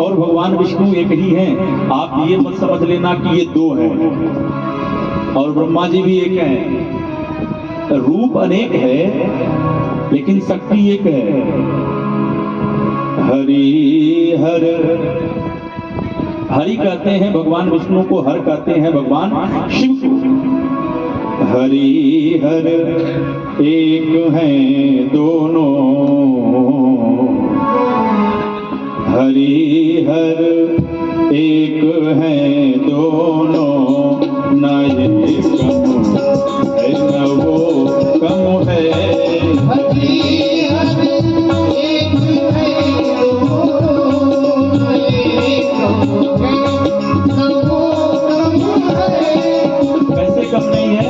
और भगवान विष्णु एक ही हैं। आप ये मत समझ लेना कि ये दो हैं, और ब्रह्मा जी भी एक हैं। रूप अनेक है लेकिन शक्ति एक है। हरि हर, हरि कहते हैं भगवान विष्णु को, हर कहते हैं भगवान शिव को। हरि हर एक हैं दोनों, हरि हर एक हैं दोनों, न ये कम है न वो कम है। हरि हर एक है दोनों, न ये कम है न वो कम है। कैसे कम नहीं है?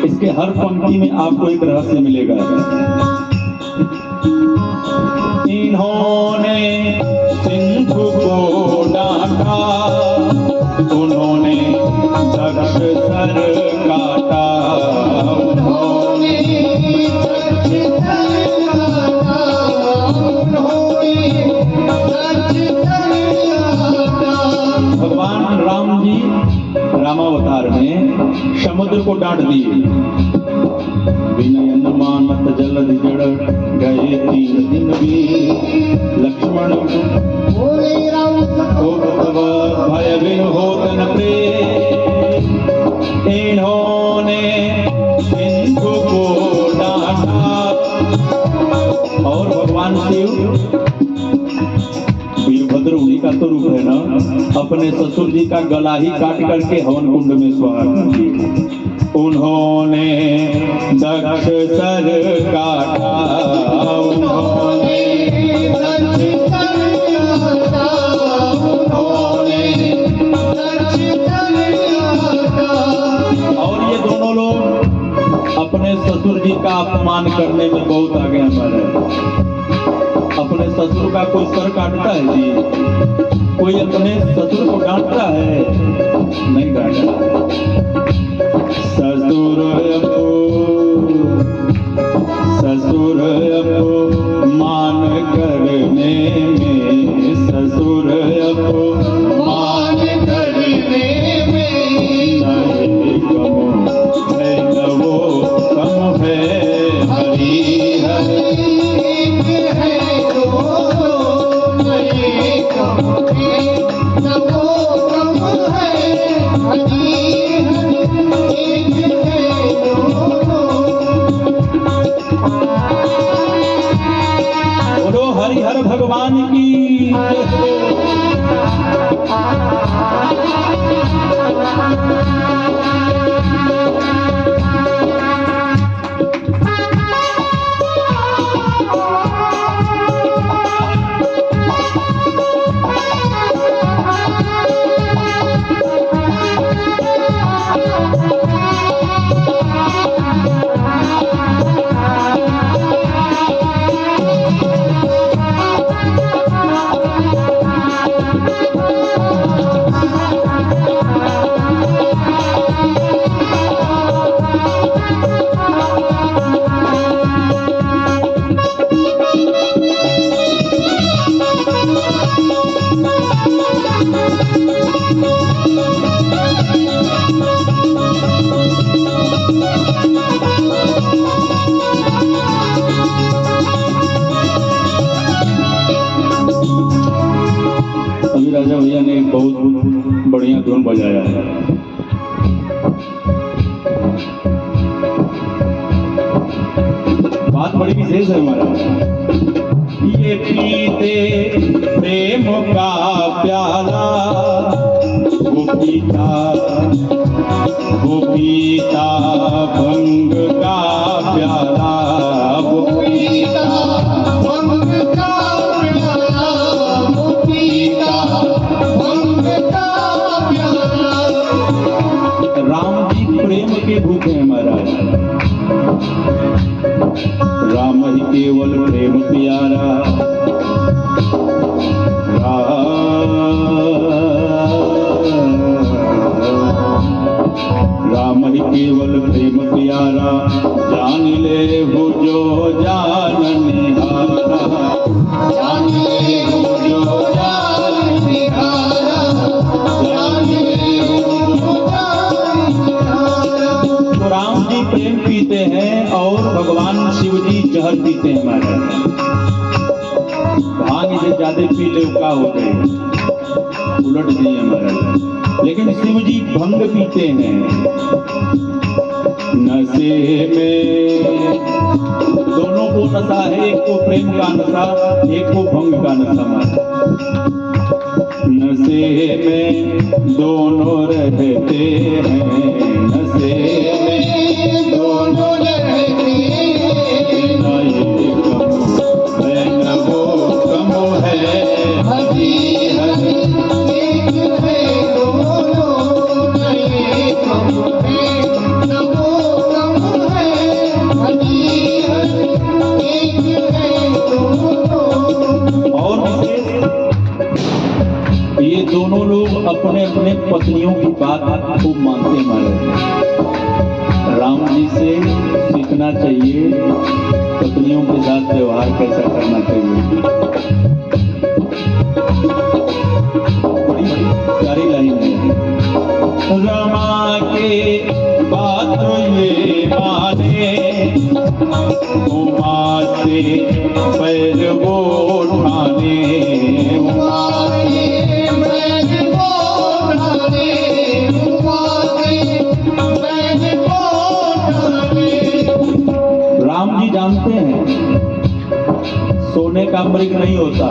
इसके हर पंक्ति में आपको एक रहस्य मिलेगा। इन्होंने सिंधु को डांटा, उन्होंने दक्ष सर काटा, उन्होंने दक्ष सर काटा, उन्होंने दक्ष सर काटा। भगवान राम जी रामावतार में समुद्र को डांट दिए। विनय न मानत जलधि जड़ गए 3 दिन भी, लक्ष्मण बोले राम तब भय बिन होत न प्रेम। इन्होंने सिंधु को डांटा, और भगवान शिव वीरभद्र उन्हीं का तो रूप है ना, अपने ससुर जी का गला ही काट करके हवन कुंड में स्वाहा कर दिया। उन्होंने दक्ष सर काटा, उन्होंने दक्ष सर काटा, उन्होंने दक्ष सर काटा। और ये दोनों लोग अपने ससुर जी का अपमान करने में बहुत आगे हमारे। अपने ससुर का कोई सर काटता है जी? कोई अपने ससुर को डांटता है? नहीं डांटता। ससुर अपो मान करने में, ससुर अपो मान करने में, नहीं कम है न वो कम है। हरि हर एक है दोनों, न ये कम है न वो कम है। हरि हर एक है दोनों। बोलो हरिहर भगवान की राजा भैया ने बहुत बढ़िया धुन बजाया है। बात बड़ी विशेष है हमारा। ये पीते प्रेम का प्याला, वो पीता भंग का प्याला, वो पीता भंग का प्याला, वो पीता भंग का प्याला। राम जी प्रेम के भूखे हैं महाराज। राम ही केवल प्रेम प्यारा, राम ही केवल प्रेम प्यारा, जान ले हो जो जान निहारा। जाने हूँ जो जान निहारा, जाने हूँ जो जान निहारा। तो राम जी प्रेम पीते हैं और भगवान शिव जी जहर पीते हैं महाराज। भांग से ज्यादा पी ले का हो गए, उलट दिए महाराज। लेकिन शिव जी भंग पीते हैं। नशे में दोनों को नशा है, एक को प्रेम का नशा, एक को भंग का नशा महाराज। नशे में दोनों रहते हैं, नशे में दोनों रहते हैं, ना ये कम है न वो कम है। हरि हरि एक है दोनों, न ये कम है न वो कम है। हरि हरि एक है दोनों। और विशेष ये दोनों लोग अपने अपने पत्नियों की बात को मानते मारे। राम जी से सीखना चाहिए पत्नियों के साथ व्यवहार कैसा करना चाहिए। बड़ी प्यारी लाइन है। रमा के बात ये माने, उमा से पैर वो उठाने। राम जी जानते हैं सोने का मृग नहीं होता,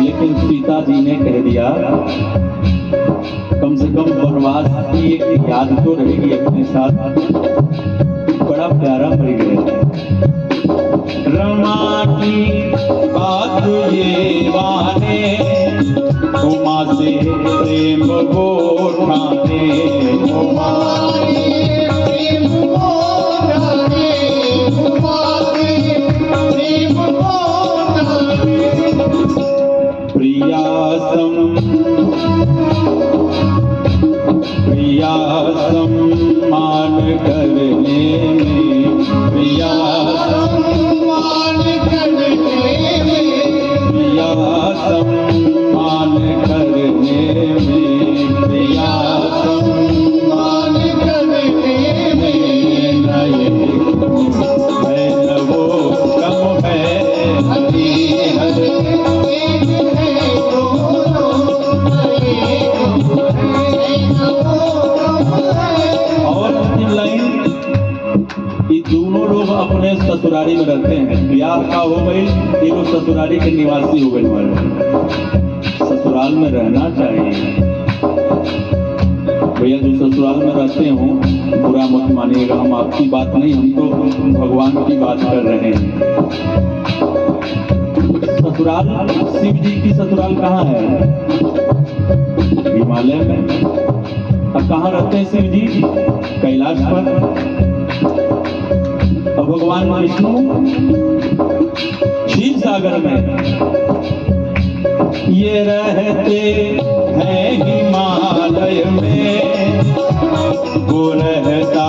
लेकिन सीता जी ने कह दिया कम से कम वनवास की एक याद तो रहेगी अपने साथ। बड़ा प्यारा मृग है। रमा की बात ये माने, उमा से प्रेम को ठाने। प्रिया सम्मान करने में, प्रिया सम्मान करने में, प्रिया सम्मान करने में, प्रिया सम्मान करने में। नए है न वो कम है। हरि हरि एक है दोनों, न ये कम है न वो कम है। और अंतिम लाइन, ये दोनों लोग अपने ससुरारी में रहते हैं। ब्याह का हो गई, ये लोग ससुरारी के निवासी हो गए वाले। ससुराल में रहना चाहिए भैया। जो ससुराल में रहते हो बुरा मत मानिएगा, हम आपकी बात नहीं, हम तो भगवान की बात कर रहे हैं। ससुराल शिव जी की ससुराल कहाँ है? हिमालय में। अब कहाँ रहते हैं शिव जी? कैलाश पर। और भगवान विष्णु क्षीर सागर में। ये रहते हैं हिमालय में, वो रहता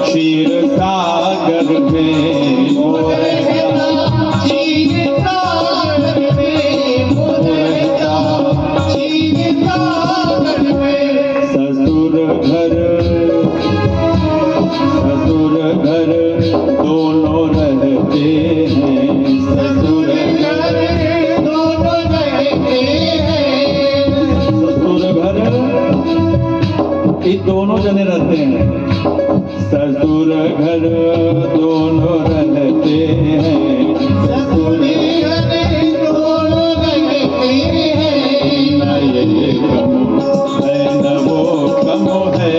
क्षीर सागर में। वो रहता क्षीर सागर में, वो रहता क्षीर सागर में। ससुर घर दोनों रहते हैं, ससुर घर दोनों रहते हैं। ससुर घर ये दोनों जने रहते हैं। ससुर घर दोनों रहते हैं, ससुर घर दोनों रहते हैं। न ये कम है न वो कम है।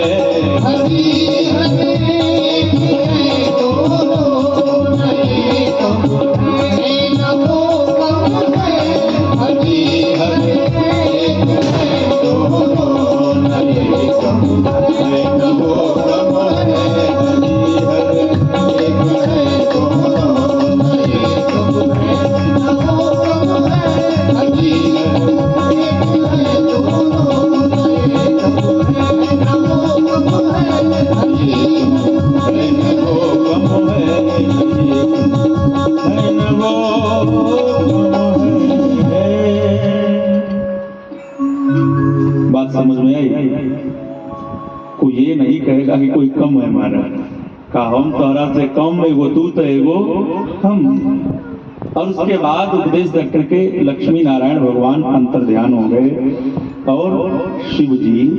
हरि हरि एक है दोनों, न ये कम है न वो कम है। हरि हरि एक है दोनों, न ये कम है न वो कम है। हरि हर एक है दोनों। बात समझ में आई? कोई ये नहीं कहेगा कि कोई कम है हमारा, का हम तोरा से कम, एगो तू तो एगो हम। और उसके बाद उपदेश देख करके लक्ष्मी नारायण भगवान अंतर ध्यान हो गए और शिव जी